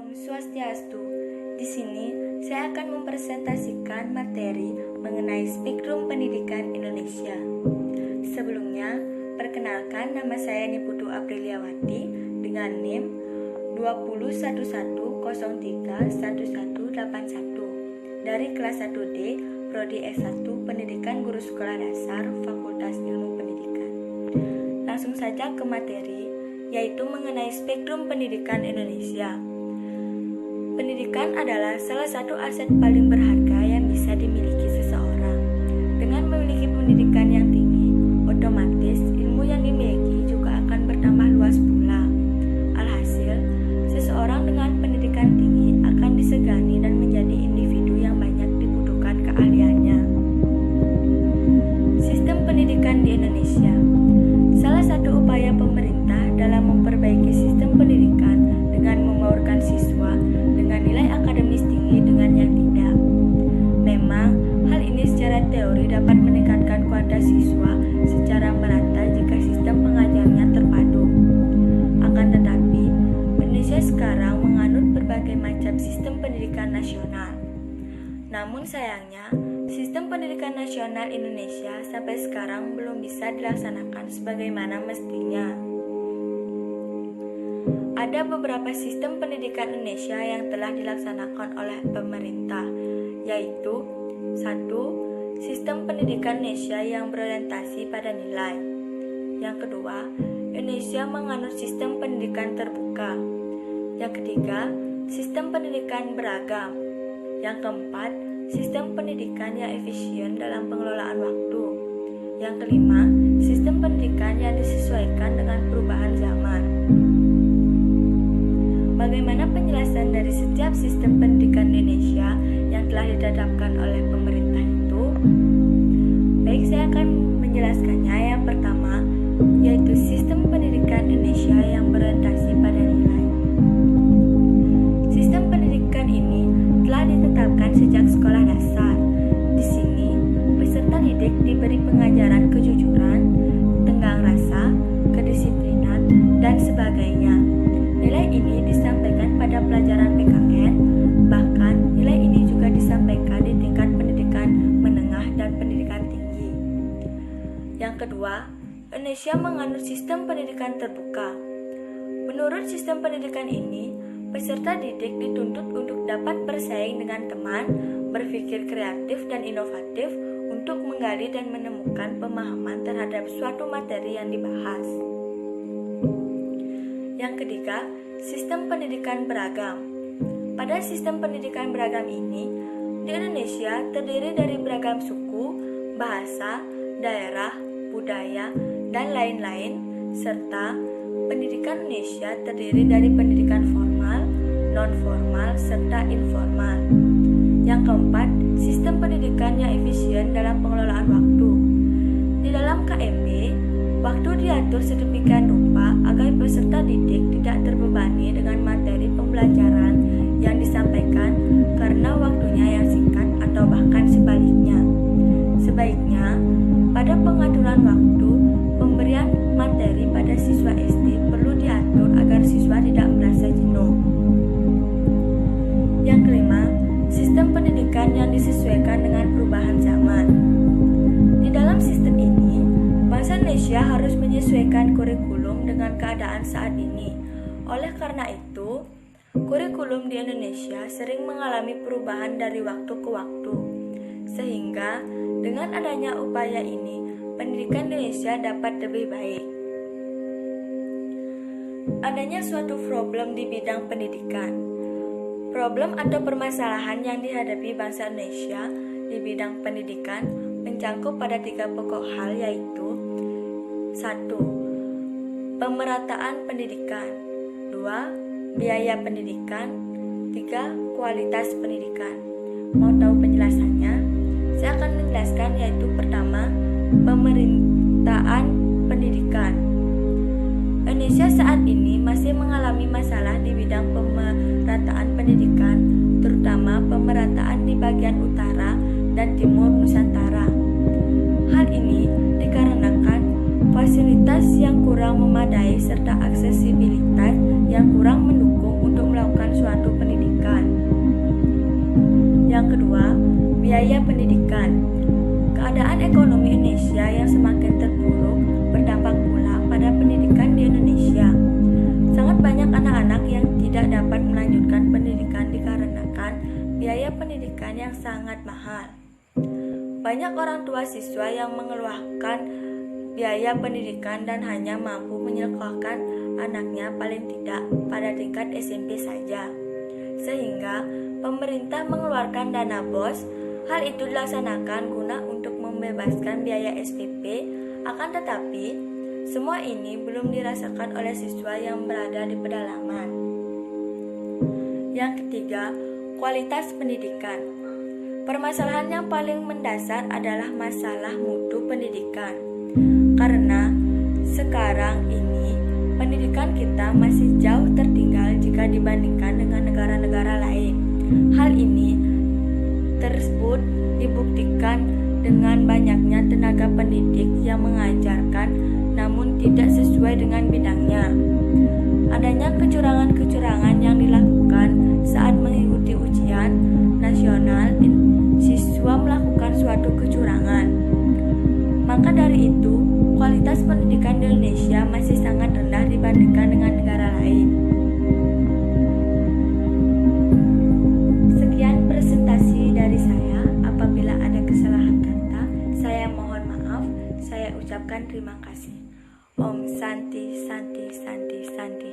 Om Swastiastu. Di sini saya akan mempresentasikan materi mengenai spektrum pendidikan Indonesia. Sebelumnya, perkenalkan nama saya Niputu Apriliawati dengan NIM 2011031181 dari kelas 1D Prodi S1 Pendidikan Guru Sekolah Dasar Fakultas Ilmu Pendidikan. Langsung saja ke materi, yaitu mengenai spektrum pendidikan Indonesia. Pendidikan adalah salah satu aset paling berharga yang bisa dimiliki seseorang. Dengan memiliki pendidikan yang tinggi, otomatis ilmu yang dimiliki juga akan bertambah luas pula. Alhasil, seseorang dengan pendidikan tinggi akan disegani dan menjadi individu yang banyak dibutuhkan keahliannya. Sistem pendidikan di Indonesia. Salah satu upaya pemerintah dalam memperbaiki sistem pendidikan dengan membaurkan siswa dengan nilai akademis tinggi dengan yang tidak. Memang, hal ini secara teori dapat meningkatkan kualitas siswa secara merata jika sistem pengajarnya terpadu. Akan tetapi, Indonesia sekarang menganut berbagai macam sistem pendidikan nasional. Namun sayangnya, sistem pendidikan nasional Indonesia sampai sekarang belum bisa dilaksanakan sebagaimana mestinya. Ada beberapa sistem pendidikan Indonesia yang telah dilaksanakan oleh pemerintah, yaitu 1. Sistem pendidikan Indonesia yang berorientasi pada nilai. Yang kedua, Indonesia menganut sistem pendidikan terbuka. Yang ketiga, sistem pendidikan beragam. Yang keempat, sistem pendidikan yang efisien dalam pengelolaan waktu. Yang kelima, sistem pendidikan yang disesuaikan dengan perubahan zaman. Bagaimana penjelasan dari setiap sistem pendidikan di Indonesia yang telah ditetapkan oleh pemerintah itu? Baik, saya akan menjelaskannya. Yang pertama, yaitu sistem pendidikan Indonesia yang berorientasi pada nilai. Sistem pendidikan ini telah ditetapkan sejak sekolah dasar. Di sini, peserta didik diberi pengajaran kejujuran, tenggang rasa, kedisiplinan, dan sebagainya. Nilai ini disampaikan pada pelajaran PKN, bahkan nilai ini juga disampaikan di tingkat pendidikan menengah dan pendidikan tinggi. Yang kedua, Indonesia menganut sistem pendidikan terbuka. Menurut sistem pendidikan ini, peserta didik dituntut untuk dapat bersaing dengan teman, berpikir kreatif dan inovatif untuk menggali dan menemukan pemahaman terhadap suatu materi yang dibahas. Yang ketiga, sistem pendidikan beragam. Pada sistem pendidikan beragam ini, di Indonesia terdiri dari beragam suku, bahasa, daerah, budaya, dan lain-lain, serta pendidikan Indonesia terdiri dari pendidikan formal, non-formal, serta informal. Yang keempat, sistem pendidikan yang efisien dalam pengelolaan waktu. Di dalam KMB, waktu diatur sedemikian rupa agar peserta didik tidak terbebani dengan materi pembelajaran yang disampaikan karena waktunya yang singkat atau bahkan sebaliknya. Sebaiknya, pada pengaturan waktu, pemberian materi pada siswa SD perlu diatur agar siswa tidak merasa jenuh. Yang kelima, sistem pendidikan yang disesuaikan dengan perubahan zaman. Di dalam sistem ini, bangsa Indonesia harus menyesuaikan kurikulum dengan keadaan saat ini. Oleh karena itu, kurikulum di Indonesia sering mengalami perubahan dari waktu ke waktu. Sehingga, dengan adanya upaya ini, pendidikan Indonesia dapat lebih baik. Adanya suatu problem di bidang pendidikan. Problem atau permasalahan yang dihadapi bangsa Indonesia di bidang pendidikan mencangkup pada 3 pokok hal, yaitu 1. Pemerataan pendidikan. 2. Biaya pendidikan. 3. Kualitas pendidikan. Mau tahu penjelasannya? Saya akan menjelaskan, yaitu pertama, pemerataan pendidikan. Indonesia saat ini masih mengalami masalah di bidang pemerataan pendidikan, terutama pemerataan di bagian utara dan timur Nusantara. Hal ini dikarenakan fasilitas yang kurang memadai serta aksesibilitas yang kurang mendukung untuk melakukan suatu biaya pendidikan. Keadaan ekonomi Indonesia yang semakin terpuruk berdampak pula pada pendidikan di Indonesia. Sangat banyak anak-anak yang tidak dapat melanjutkan pendidikan dikarenakan biaya pendidikan yang sangat mahal. Banyak orang tua siswa yang mengeluarkan biaya pendidikan dan hanya mampu menyekolahkan anaknya paling tidak pada tingkat SMP saja. Sehingga pemerintah mengeluarkan dana BOS. Hal itu dilaksanakan guna untuk membebaskan biaya SPP, akan tetapi semua ini belum dirasakan oleh siswa yang berada di pedalaman. Yang ketiga, kualitas pendidikan. Permasalahan yang paling mendasar adalah masalah mutu pendidikan. Karena sekarang ini pendidikan kita masih jauh tertinggal jika dibandingkan dengan negara-negara lain. Hal ini tersebut dibuktikan dengan banyaknya tenaga pendidik yang mengajarkan namun tidak sesuai dengan bidangnya. Adanya kecurangan-kecurangan yang dilakukan saat mengikuti ujian nasional, siswa melakukan suatu kecurangan. Maka dari itu, kualitas pendidikan di Indonesia masih sangat rendah dibandingkan dengan negara lain. Sekian presentasi dari saya. Apabila ada kesalahan kata, saya mohon maaf. Saya ucapkan terima kasih. Om Santi Santi Santi Santi.